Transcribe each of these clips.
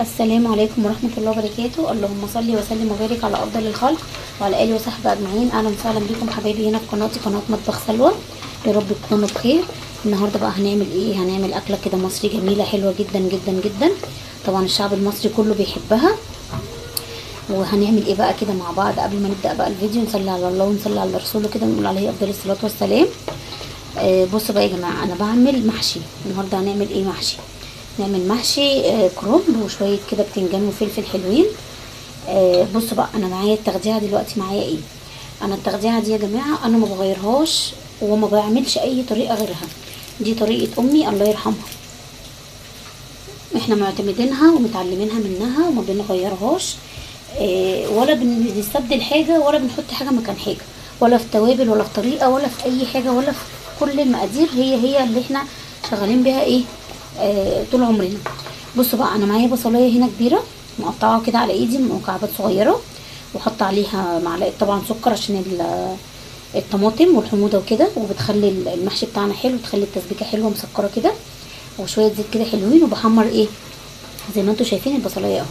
السلام عليكم ورحمة الله وبركاته. اللهم صل وسلم وبارك على أفضل الخلق وعلى آله وصحبه أجمعين. أهلا وسهلا بكم حبايبي هنا في قناتي، قناة مطبخ سلوى. يا رب تكونوا بخير. النهاردة بقى هنعمل ايه؟ هنعمل أكلة كده مصري جميلة حلوة جدا جدا جدا، طبعا الشعب المصري كله بيحبها. وهنعمل ايه بقى كده مع بعض؟ قبل ما نبدأ بقى الفيديو نصلي على الله ونصلي على رسوله كده ونقول عليه أفضل الصلاة والسلام. بصوا بقى يا جماعة، أنا بعمل محشي. النهاردة هنعمل ايه؟ محشي. نعمل محشي كرنب وشويه كده بتنجان وفلفل حلوين. بصوا بقى، انا معايا التغذيه دلوقتي. معايا ايه؟ انا التغذيه دي يا جماعه انا ما بغيرهاش وما بعملش اي طريقه غيرها. دي طريقه امي الله يرحمها، احنا معتمدينها ومتعلمينها منها وما بنغيرهاش. ولا بنستبدل حاجه ولا بنحط حاجه مكان حاجه، ولا في توابل ولا في طريقه ولا في اي حاجه ولا في كل المقادير. هي اللي احنا شغالين بيها ايه طول عمرنا. بصوا بقى، انا معايا بصلايه هنا كبيره مقطعه كده على ايدي مكعبات صغيره، وحط عليها معلقه طبعا سكر عشان الطماطم والحموضه وكده، وبتخلي المحشي بتاعنا حلو، بتخلي التسبيكه حلوه مسكره كده، وشويه زيت كده حلوين. وبحمر ايه زي ما انتم شايفين البصلايه اهو.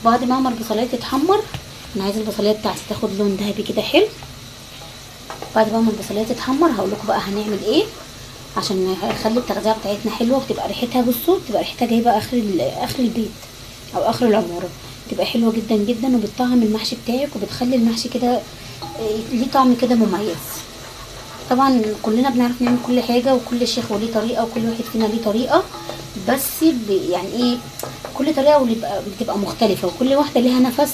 بعد ما البصلايه تتحمر، انا عايزه البصلايه بتاعتي تاخد لون ذهبي كده حلو. بعد ما البصلايه تتحمر هقول لكم بقى هنعمل ايه عشان نخلي التغذيه بتاعتنا حلوه وتبقى ريحتها، بصوا بتبقى ريحتها جايبه اخر البيت او اخر العماره، بتبقى حلوه جدا جدا وبتطعم المحشي بتاعك وبتخلي المحشي كده ليه طعم كده مميز. طبعا كلنا بنعرف نعمل كل حاجه، وكل شيخ وليه طريقه، وكل واحد فينا ليه طريقه، بس يعني ايه، كل طريقه بتبقى مختلفه، وكل واحده ليها نفس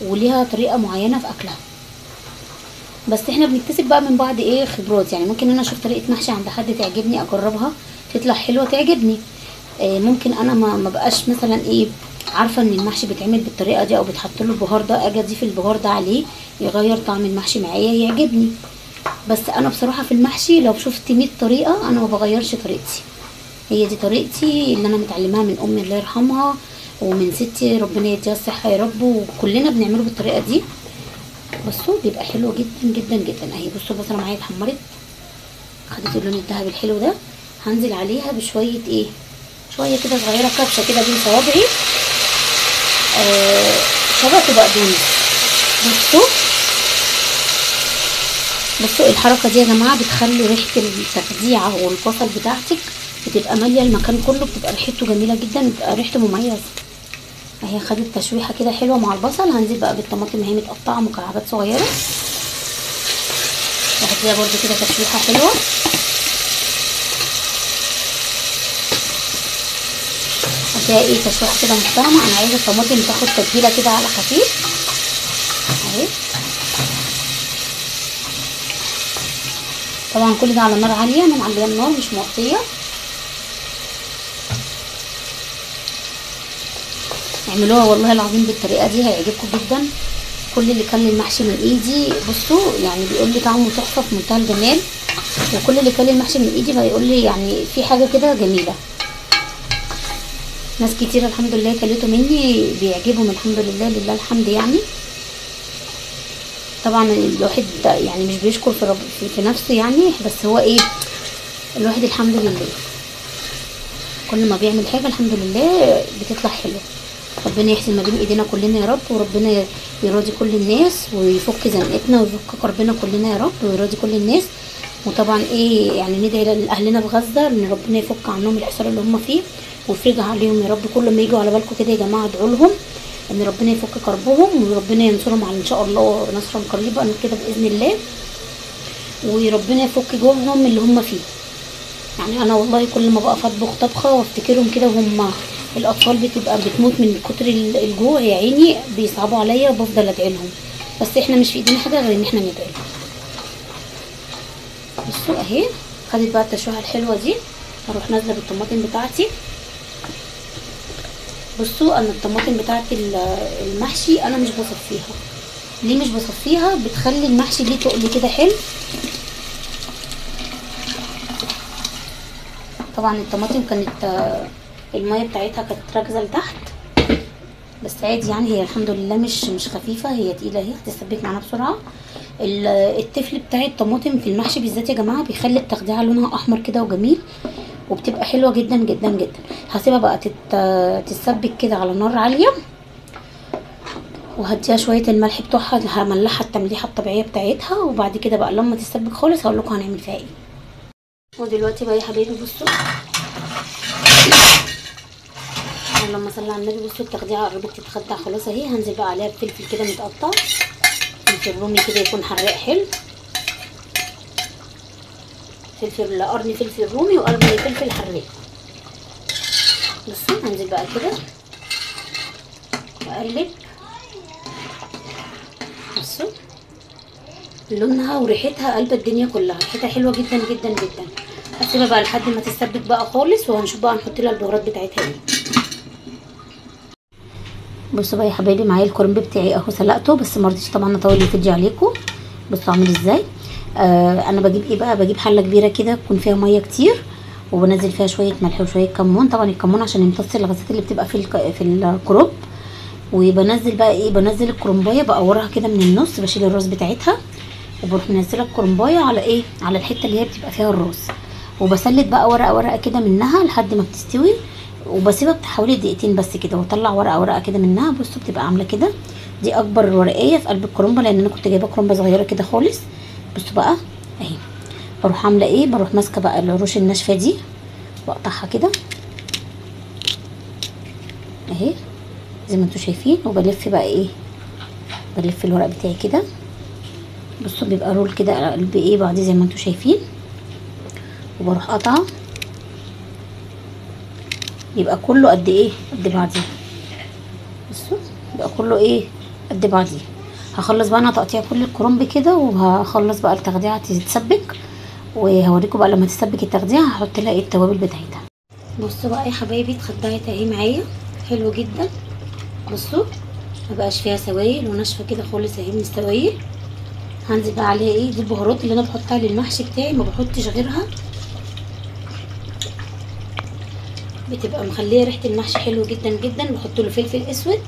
وليها طريقه معينه في اكلها. بس احنا بنكتسب بقى من بعض ايه خبرات. يعني ممكن انا اشوف طريقه محشي عند حد تعجبني، اجربها تطلع حلوه تعجبني. ممكن انا ما بقاش مثلا ايه عارفه ان المحشي بيتعمل بالطريقه دي او بيتحط له البهار ده، اجي اضيف البهار ده عليه يغير طعم المحشي معايا يعجبني. بس انا بصراحه في المحشي لو شفت 100 طريقه انا ما بغيرش طريقتي. هي دي طريقتي اللي انا متعلماها من امي الله يرحمها ومن ستي ربنا يديها الصحه يا رب، وكلنا بنعمله بالطريقه دي. بصوا بيبقى حلو جدا جدا جدا. اهي بصوا البصله معايا اتحمرت، خدت اللون الذهبي الحلو ده. هنزل عليها بشويه ايه، شويه كده صغيره، كبشه كده بين صوابعي، شبت وبقدونس. بصوا الحركه دي يا جماعه بتخلي ريحه التخديعه والبصل بتاعتك بتبقى ماليه المكان كله، بتبقى ريحته جميله جدا، بتبقى ريحته مميزه. اهي خدت تشويحه كده حلوه مع البصل. هنزل بقى بالطماطم اهي متقطعه مكعبات صغيره، وهديها برده كده تشويحه حلوه. هديها ايه تشويحه كده محترمه. انا عايزه الطماطم تاخد تتبيله كده على خفيف اهي. طبعا كل ده على نار عاليه، انا معليه النار مش موطيه. اعملوها والله العظيم بالطريقه دي هيعجبكم جدا. كل اللي كل المحشي من ايدي بصوا يعني بيقول لي طعمه تحفه في منتهى الجمال، وكل اللي كل المحشي من ايدي بيقول لي يعني في حاجه كده جميله. ناس كتير الحمد لله كلته مني بيعجبهم الحمد لله، لله الحمد. يعني طبعا الواحد يعني مش بيشكر في نفسه يعني، بس هو ايه، الواحد الحمد لله كل ما بيعمل حاجه الحمد لله بتطلع حلوه. ربنا يحسن ما بين ايدينا كلنا يا رب، وربنا يراضي كل الناس ويفك زنقتنا ويفك كربنا كلنا يا رب ويراضي كل الناس. وطبعا ايه يعني ندعي لاهلنا في غزه ان ربنا يفك عنهم الحصار اللي هم فيه ويفرج عليهم يا رب. كل ما يجوا على بالكم كده يا جماعه ادعوا لهم ان ربنا يفك كربهم وربنا ينصرهم على ان شاء الله نصرا قريبا كده باذن الله، وربنا يفك جوعهم اللي هم فيه. يعني انا والله كل ما بقف اطبخ طبخه وافتكرهم كده وهم الاطفال بتبقى بتموت من كتر الجوع يا عيني، بيصعبوا عليا وبفضل ادعي لهم، بس احنا مش في ايدينا حاجه غير ان احنا ندعي لهم. بصوا اهي خدت بقى التشويحه الحلوه دي. هروح نازله بالطماطم بتاعتي. بصوا انا الطماطم بتاعت المحشي انا مش بصفيها. ليه مش بصفيها؟ بتخلي المحشي ليه تقل كده حلو. طبعا الطماطم كانت الميه بتاعتها كانت راكزه لتحت، بس عادي يعني هي الحمد لله مش خفيفه، هي تقيله اهي هتسبك معانا بسرعه. التفل بتاع الطماطم في المحشي بالذات يا جماعه بيخلي التخديعه لونها احمر كده وجميل، وبتبقى حلوه جدا جدا جدا. هسيبها بقى تتسبك كده على نار عاليه، وهديها شويه الملح بتوعها، هملحها التمليحه الطبيعيه بتاعتها، وبعد كده بقى لما تتسبك خالص هقول لكم هنعمل فيها ايه. ودلوقتي بقى يا حبايبي بصوا، اللهم صل على النبي، بصوا التخديعه قربت تتخدع خلاص اهي. هنزل بقى عليها بفلفل كده متقطع، فلفل رومي كده يكون حراق حلو، قرن فلفل رومي وقرن فلفل حراق. بصوا هنزل بقى كده واقلب. بصوا لونها وريحتها قلب الدنيا كلها، ريحتها حلوه جدا جدا جدا. هسيبها بقى لحد ما تتسبك بقى خالص، وهنشوف بقى نحط لها البهارات بتاعتها ايه. بصوا بقى يا حبايبي، معايا الكرنب بتاعي اهو سلقته، بس ما رضيتش طبعا اطول الفيديو عليكم. بصوا عامل ازاي. انا بجيب ايه بقى، بجيب حله كبيره كده تكون فيها ميه كتير، وبنزل فيها شويه ملح وشويه كمون. طبعا الكمون عشان يمتص الغازات اللي بتبقى في الكرنب. وبنزل بقى ايه، بنزل الكرنبايه بقورها كده من النص، بشيل الراس بتاعتها، وبروح منزله الكرنبايه على ايه، على الحته اللي هي بتبقى فيها الراس، وبسلك بقى ورقه ورقه كده منها لحد ما بتستوي، وبسيبها حوالي دقيقتين بس كده، واطلع ورقه ورقه كده منها. بصوا بتبقى عامله كده. دي اكبر ورقيه في قلب الكرنبه، لان انا كنت جايبه كرنبه صغيره كده خالص. بصوا بقى اهي، بروح عامله ايه، بروح ماسكه بقى العروش الناشفه دي واقطعها كده اهي زي ما انتوا شايفين، وبلف بقى ايه، بلف الورق بتاعي كده. بصوا بيبقى رول كده قلب ايه بعديه زي ما انتوا شايفين، وبروح قطعه، يبقى كله قد ايه، قد بعضيه. بصوا يبقى كله ايه، قد بعضيه. هخلص بقى انا تقطيع كل الكرنب كده، وهخلص بقى التخديعه تتسبك، وهوريكم بقى لما تتسبك التخديعه هحط لها ايه التوابل بتاعتها. بصوا بقى يا حبايبي، اتخدعت اهي معايا حلو جدا. بصوا مبقاش فيها سوائل وناشفه كده خالص اهي من السوائل. هنزل بقى عليها ايه، دي البهارات اللي انا بحطها للمحشي بتاعي، ما بحطش غيرها، بتبقى مخليه ريحه المحشي حلو جدا جدا. بحط له فلفل اسود،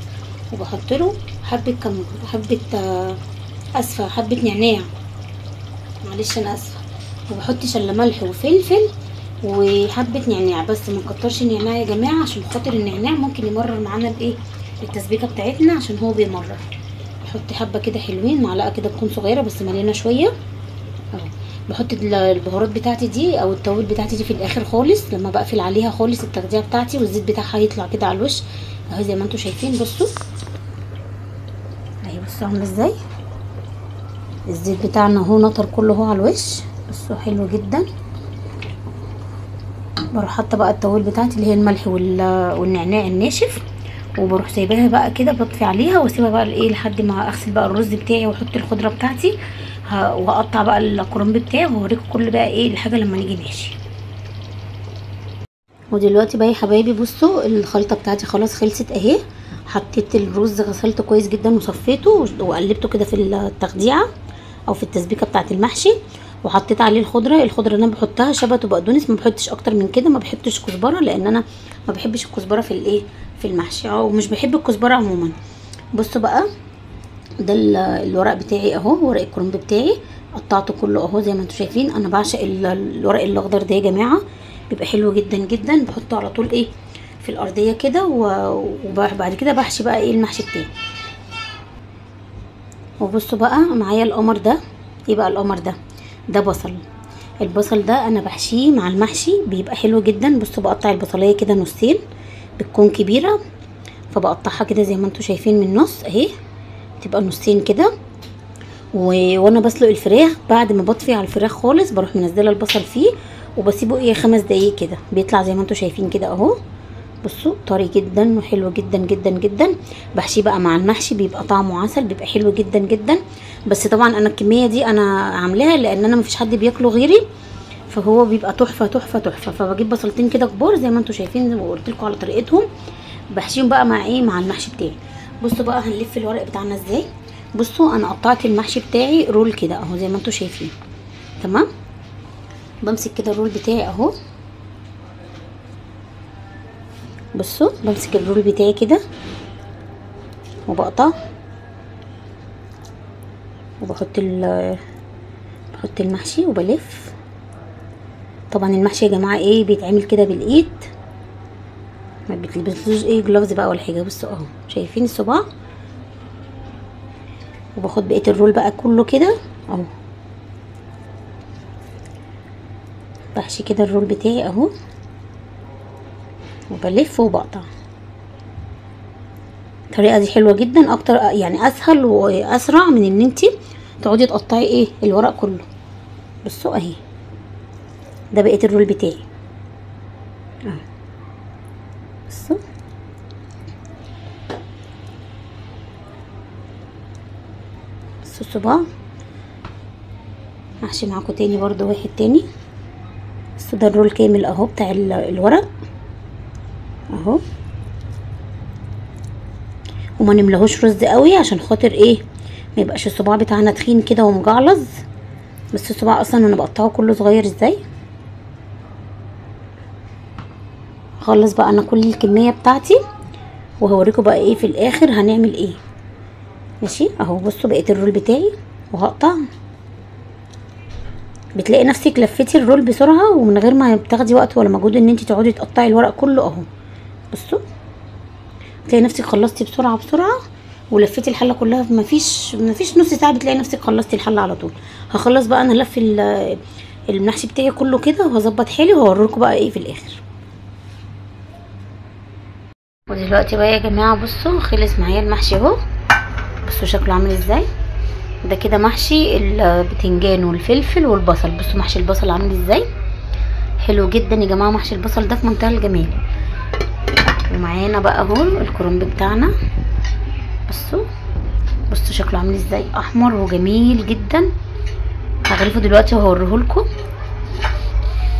وبحط له حبه كمون، حبه اسفه، حبه نعناع، معلش انا اسفه. ما بحطش الا ملح وفلفل وحبه نعناع بس، ما نكترش النعناع يا جماعه، عشان خاطر النعناع ممكن يمرر معانا الايه، التسبيكه بتاعتنا، عشان هو بيمرر. بحط حبه كده حلوين، معلقه كده تكون صغيره بس مليانه شويه اهو. بحط البهارات بتاعتي دي او التوابل بتاعتي دي في الاخر خالص، لما بقفل عليها خالص التغذيه بتاعتي، والزيت بتاعها يطلع كده على الوش اهو زي ما انتم شايفين. بصوا اهي، بصوا عامله ازاي الزيت بتاعنا اهو نطر كله اهو على الوش. بصوا حلو جدا. بروح حاطه بقى التوابل بتاعتي اللي هي الملح والنعناع الناشف، وبروح سايباها بقى كده، بطفي عليها واسيبها بقى الايه لحد ما اغسل بقى الرز بتاعي واحط الخضره بتاعتي، وهقطع بقى الكرنب بتاعي، وهوريكم كل بقى ايه الحاجه لما نيجي نحشي. ودلوقتي بقى يا حبايبي بصوا الخلطه بتاعتي خلاص خلصت اهي. حطيت الرز غسلته كويس جدا وصفيته وقلبته كده في التخديعه او في التسبيكه بتاعه المحشي، وحطيت عليه الخضره اللي انا بحطها شبت وبقدونس، ما بحطش اكتر من كده. ما بحطش كزبره لان انا ما بحبش الكزبره في الايه، في المحشي، او مش بحب الكزبره عموما. بصوا بقى ده الورق بتاعي اهو، ورق الكرنب بتاعي قطعته كله اهو زي ما انتم شايفين. انا بعشق الورق الاخضر ده يا جماعه، بيبقى حلو جدا جدا. بحطه على طول ايه في الارضيه كده، وبعد كده بحشي بقى ايه المحشي بتاعي. وبصوا بقى معايا القمر ده، ايه بقى القمر ده بصل. البصل ده انا بحشيه مع المحشي بيبقى حلو جدا. بصوا بقطع البصلايه كده نصين، بتكون كبيره، فبقطعها كده زي ما انتم شايفين من النص اهي، تبقى نصين كده. وانا بسلق الفراخ بعد ما بطفي على الفراخ خالص، بروح منزله البصل فيه وبسيبه ايه 5 دقايق كده، بيطلع زي ما انتم شايفين كده اهو. بصوا طري جدا وحلو جدا جدا جدا. بحشيه بقى مع المحشي بيبقى طعمه عسل، بيبقى حلو جدا جدا. بس طبعا انا الكميه دي انا عاملاها لان انا مفيش حد بياكله غيري، فهو بيبقى تحفه تحفه تحفه. فبجيب بصلتين كده كبار زي ما انتم شايفين، زي ما قلت لكم على طريقتهم، بحشيهم بقى مع ايه، مع المحشي بتاعي. بصوا بقى هنلف الورق بتاعنا ازاي. بصوا انا قطعت المحشي بتاعي رول كده اهو زي ما انتم شايفين، تمام. بمسك كده الرول بتاعي اهو، بصوا بمسك الرول بتاعي كده وبقطع، وبحط بحط المحشي وبلف. طبعا المحشي يا جماعه ايه بيتعمل كده بالايد، ما بتلبسوش ايه جلافز بقى ولا حاجه. بصوا اهو شايفين الصباع، وباخد بقيه الرول بقى كله كده اهو، بحشي كده الرول بتاعي اهو، وبلف وبقطع. الطريقه دي حلوه جدا، اكتر يعني اسهل واسرع من ان انتي تقعدي تقطعي ايه الورق كله. بصوا اهي ده بقيه الرول بتاعي اهو. بصوا الصباع. هحشي معاكم تاني برضو واحد تاني. بصوا ده الرول كامل اهو بتاع الورق اهو، وما نملهوش رز قوي عشان خاطر ايه ما يبقاش الصباع بتاعنا تخين كده ومجعلظ. بس الصباع اصلا انا بقطعه كله صغير ازاي. خلص بقى انا كل الكميه بتاعتي، وهوريكم بقى ايه في الاخر هنعمل ايه. ماشي اهو. بصوا بقيت الرول بتاعي وهقطع. بتلاقي نفسك لفتي الرول بسرعه ومن غير ما بتاخدي وقت ولا مجهود ان انت تقعدي تقطعي الورق كله اهو. بصوا تلاقي نفسك خلصتي بسرعه بسرعه ولفيتي الحله كلها في مفيش نص ساعه، بتلاقي نفسك خلصتي الحله على طول. هخلص بقى انا لف المحشي بتاعي كله كده وهظبط حالي وهوريكم بقى ايه في الاخر. ودلوقتي بقى يا جماعه بصوا خلص معايا المحشي اهو. بصوا شكله عامل ازاي. ده كده محشي البتنجان والفلفل والبصل. بصوا محشي البصل عامل ازاي، حلو جدا يا جماعه. محشي البصل ده في منتهى الجمال. ومعانا بقى اهو الكرنب بتاعنا. بصوا شكله عامل ازاي، احمر وجميل جدا. هغرفه دلوقتي وهوريهولكم.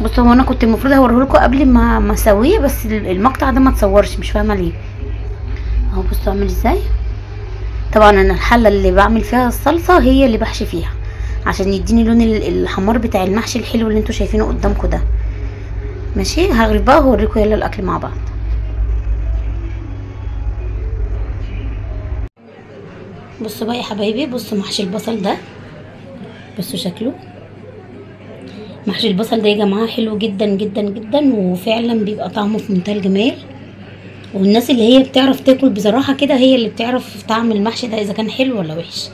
بصوا هو انا كنت المفروض هوريهولكم قبل ما اسويه، بس المقطع ده ما اتصورش مش فاهمه ليه اهو. بصوا عامل ازاي. طبعا انا الحله اللي بعمل فيها الصلصه هي اللي بحشي فيها عشان يديني لون الحمار بتاع المحشي الحلو اللي انتوا شايفينه قدامكم ده. ماشي هغرف بقى وهوريكم يلا الاكل مع بعض. بصوا بقى يا حبايبي، بصوا محشي البصل ده. بصوا شكله. محشي البصل ده يا جماعه حلو جدا جدا جدا، وفعلا بيبقى طعمه في منتهى الجمال. والناس اللي هي بتعرف تاكل بصراحه كده هي اللي بتعرف طعم المحشي ده اذا كان حلو ولا وحش.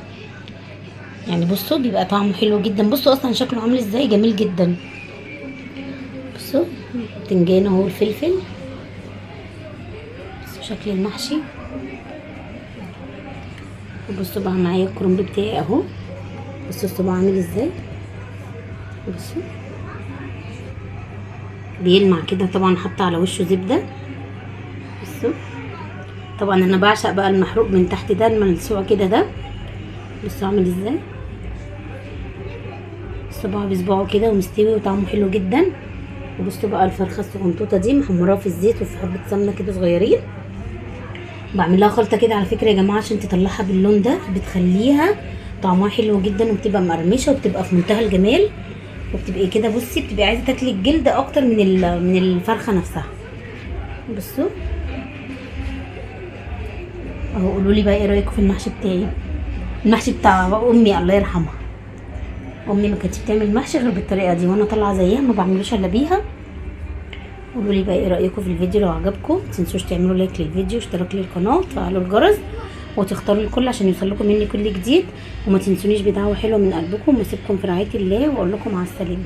يعني بصوا بيبقى طعمه حلو جدا. بصوا اصلا شكله عامل ازاي، جميل جدا. بصوا البتنجان اهو الفلفل. بصوا شكل المحشي. وبصوا بقى معايا الكرنب بتاعي اهو. بصوا الصباع عامل ازاي. بصوا بيلمع كده، طبعا حاطه على وشه زبده. بصوا طبعا انا بعشق بقى المحروق من تحت ده، الملسوع كده ده. بصوا عامل ازاي الصباع بصباعه كده ومستوي وطعمه حلو جدا. وبصوا بقى الفرخه الصغنطوطه دي محمراها في الزيت وفي حبه سمنه كده صغيرين. بعمل لها خلطه كده على فكره يا جماعه عشان تطلعها باللون ده، بتخليها طعمها حلو جدا وبتبقى مقرمشه وبتبقى في منتهى الجمال. وبتبقي كده بصي بتبقي عايزه تاكلي الجلد اكتر من الفرخه نفسها. بصوا اهو. قولوا لي بقى ايه رايكم في المحشي بتاعي. المحشي بتاع امي الله يرحمها، امي ما كانتش بتعمل محشي غير بالطريقه دي، وانا طالعه زيها ما بعملوش الا بيها. قولوا لي بقى ايه رايكم في الفيديو. لو عجبكم متنسوش تعملوا لايك للفيديو واشتراك للقناه وتفعلوا الجرس وتختاروا الكل عشان يوصلكم مني كل جديد. وما تنسونيش بدعوه حلوه من قلبكم، واسيبكم في رعايه الله واقول لكم مع السلامه.